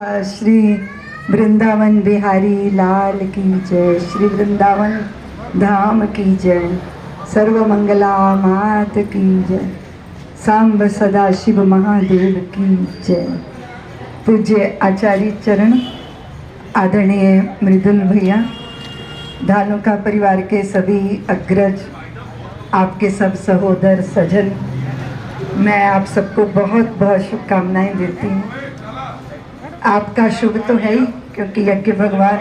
श्री वृंदावन बिहारी लाल की जय। श्री वृंदावन धाम की जय। सर्व मंगला मात की जय। सांब सदाशिव महादेव की जय। पूज्य आचार्य चरण, आदरणीय मृदुल भैया, धानुका परिवार के सभी अग्रज, आपके सब सहोदर सजन, मैं आप सबको बहुत बहुत शुभकामनाएं देती हूँ। आपका शुभ तो है ही, क्योंकि यज्ञ भगवान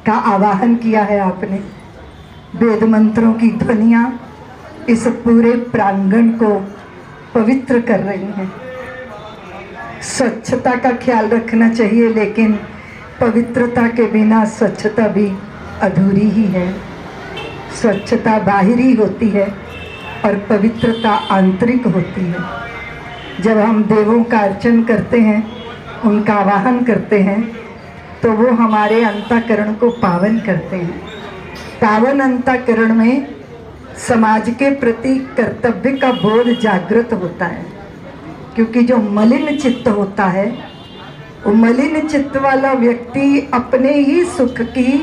का आवाहन किया है आपने। वेद मंत्रों की ध्वनियाँ इस पूरे प्रांगण को पवित्र कर रही हैं। स्वच्छता का ख्याल रखना चाहिए, लेकिन पवित्रता के बिना स्वच्छता भी अधूरी ही है। स्वच्छता बाहरी होती है और पवित्रता आंतरिक होती है। जब हम देवों का अर्चन करते हैं, उनका आवाहन करते हैं, तो वो हमारे अंतःकरण को पावन करते हैं। पावन अंतःकरण में समाज के प्रति कर्तव्य का बोध जागृत होता है, क्योंकि जो मलिन चित्त होता है, वो मलिन चित्त वाला व्यक्ति अपने ही सुख की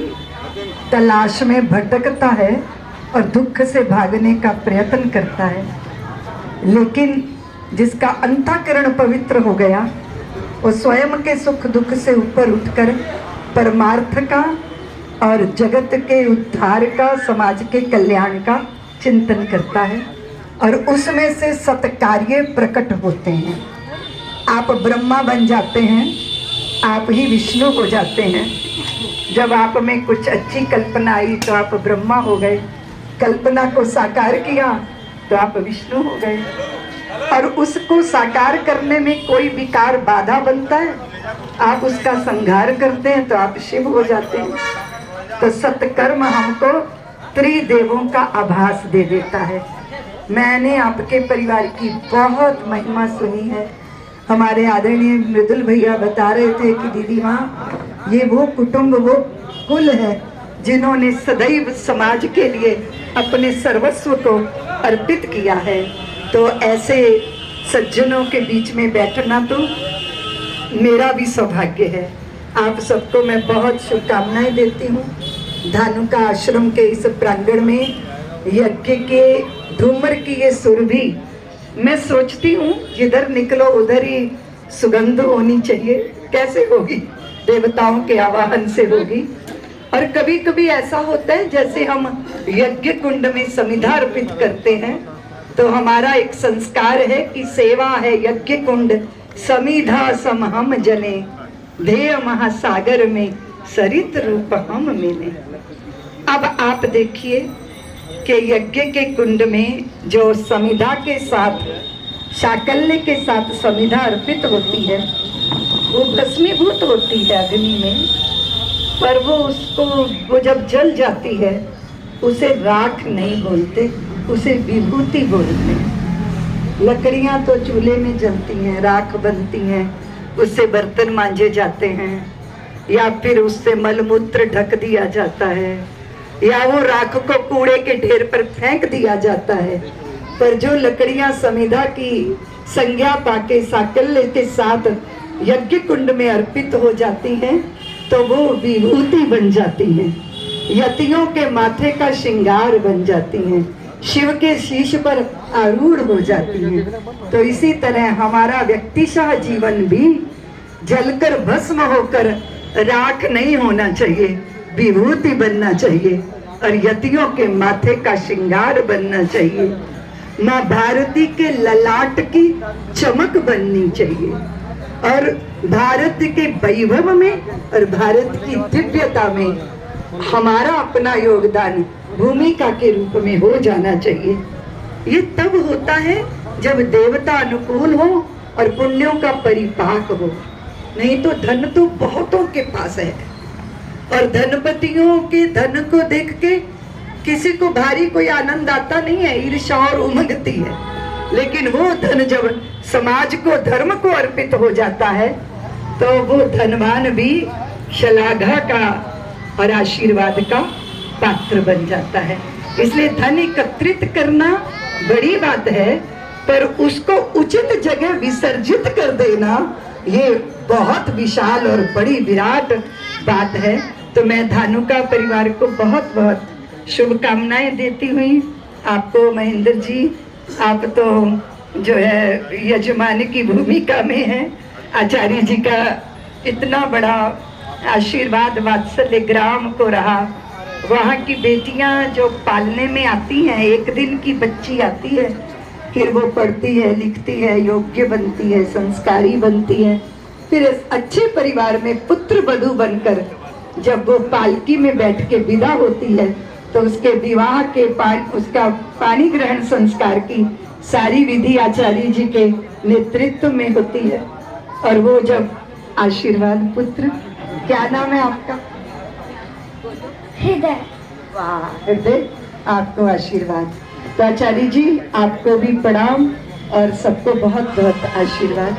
तलाश में भटकता है और दुख से भागने का प्रयत्न करता है। लेकिन जिसका अंतःकरण पवित्र हो गया, वो स्वयं के सुख दुख से ऊपर उठकर परमार्थ का और जगत के उद्धार का, समाज के कल्याण का चिंतन करता है और उसमें से सत्कार्य प्रकट होते हैं। आप ब्रह्मा बन जाते हैं, आप ही विष्णु हो जाते हैं। जब आप में कुछ अच्छी कल्पना आई तो आप ब्रह्मा हो गए, कल्पना को साकार किया तो आप विष्णु हो गए, और उसको साकार करने में कोई विकार बाधा बनता है, आप उसका संहार करते हैं तो आप शिव हो जाते हैं। तो सत्कर्म हमको त्रिदेवों का आभास दे देता है। मैंने आपके परिवार की बहुत महिमा सुनी है। हमारे आदरणीय मृदुल भैया बता रहे थे कि दीदी माँ, ये वो कुटुंब, वो कुल है जिन्होंने सदैव समाज के लिए अपने सर्वस्व को अर्पित किया है। तो ऐसे सज्जनों के बीच में बैठना तो मेरा भी सौभाग्य है। आप सबको मैं बहुत शुभकामनाएं देती हूँ। धानुका आश्रम के इस प्रांगण में यज्ञ के धूमर की ये सुरभि, मैं सोचती हूँ जिधर निकलो उधर ही सुगंध होनी चाहिए। कैसे होगी? देवताओं के आवाहन से होगी। और कभी कभी ऐसा होता है, जैसे हम यज्ञ कुंड में समिधा अर्पित करते हैं, तो हमारा एक संस्कार है कि सेवा है यज्ञ कुंड समिधा सम हम जने, ध्येय महासागर में सरित रूप हम मिले। अब आप देखिए कि यज्ञ के कुंड में जो समिधा के साथ, शाकल्य के साथ समिधा अर्पित होती है, वो भस्मीभूत होती है अग्नि में, पर वो जब जल जाती है उसे राख नहीं बोलते, उसे विभूति बोलते हैं। लकड़ियां तो चूल्हे में जलती हैं, राख बनती हैं, उससे बर्तन मांजे जाते हैं, या फिर उससे मलमूत्र ढक दिया जाता है, या वो राख को कूड़े के ढेर पर फेंक दिया जाता है। पर जो लकड़ियां समिधा की संज्ञा पाके साकल्य के साथ यज्ञ कुंड में अर्पित हो जाती हैं, तो वो विभूति बन जाती हैं, यतियों के माथे का श्रृंगार बन जाती हैं, शिव के शीश पर आरूढ़ हो जाती हैं। तो इसी तरह हमारा व्यक्तिशः जीवन भी जलकर भस्म होकर राख नहीं होना चाहिए, विभूति बनना चाहिए और यतियों के माथे का श्रृंगार बनना चाहिए। माँ भारती के ललाट की चमक बननी चाहिए, और भारत के वैभव में और भारत की दिव्यता में हमारा अपना योगदान भूमिका के रूप में हो जाना चाहिए। ये तब होता है जब देवता अनुकूल हो और पुण्यों का परिपाक हो। नहीं तो धन तो बहुतों के पास है, और धनपतियों के धन को देख के किसी को भारी कोई आनंद आता नहीं है, ईर्ष्या और उमंगती है। लेकिन वो धन जब समाज को, धर्म को अर्पित हो जाता है, तो वो धनवान भी शलाघा का और आशीर्वाद का पात्र बन जाता है। इसलिए धन एकत्रित करना बड़ी बात है, पर उसको उचित जगह विसर्जित कर देना ये बहुत विशाल और बड़ी विराट बात है। तो मैं धानुका परिवार को बहुत बहुत शुभकामनाएं देती हुई, आपको महेंद्र जी, आप तो जो है यजमान की भूमिका में हैं। आचार्य जी का इतना बड़ा आशीर्वाद वात्सल्य ग्राम को रहा। वहाँ की बेटियाँ जो पालने में आती हैं, एक दिन की बच्ची आती है, फिर वो पढ़ती है, लिखती है, योग्य बनती है, संस्कारी बनती है, फिर इस अच्छे परिवार में पुत्र वधू बनकर जब वो पालकी में बैठ के विदा होती है, तो उसके विवाह के उसका पानी ग्रहण संस्कार की सारी विधि आचार्य जी के नेतृत्व में होती है। और वो जब आशीर्वाद पुत्र, क्या नाम है आपका? हृदय। वाह, हृदय, आपको आशीर्वाद। तो आचार्य जी आपको भी प्रणाम और सबको बहुत बहुत आशीर्वाद।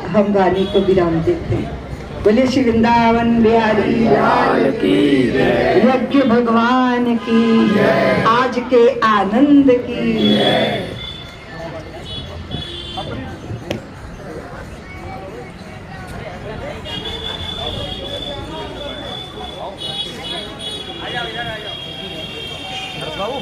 हम वाणी को विराम देते हैं। बोले श्री वृंदावन बिहारी लाल की, यज्ञ भगवान की, आज के आनंद की। बाबू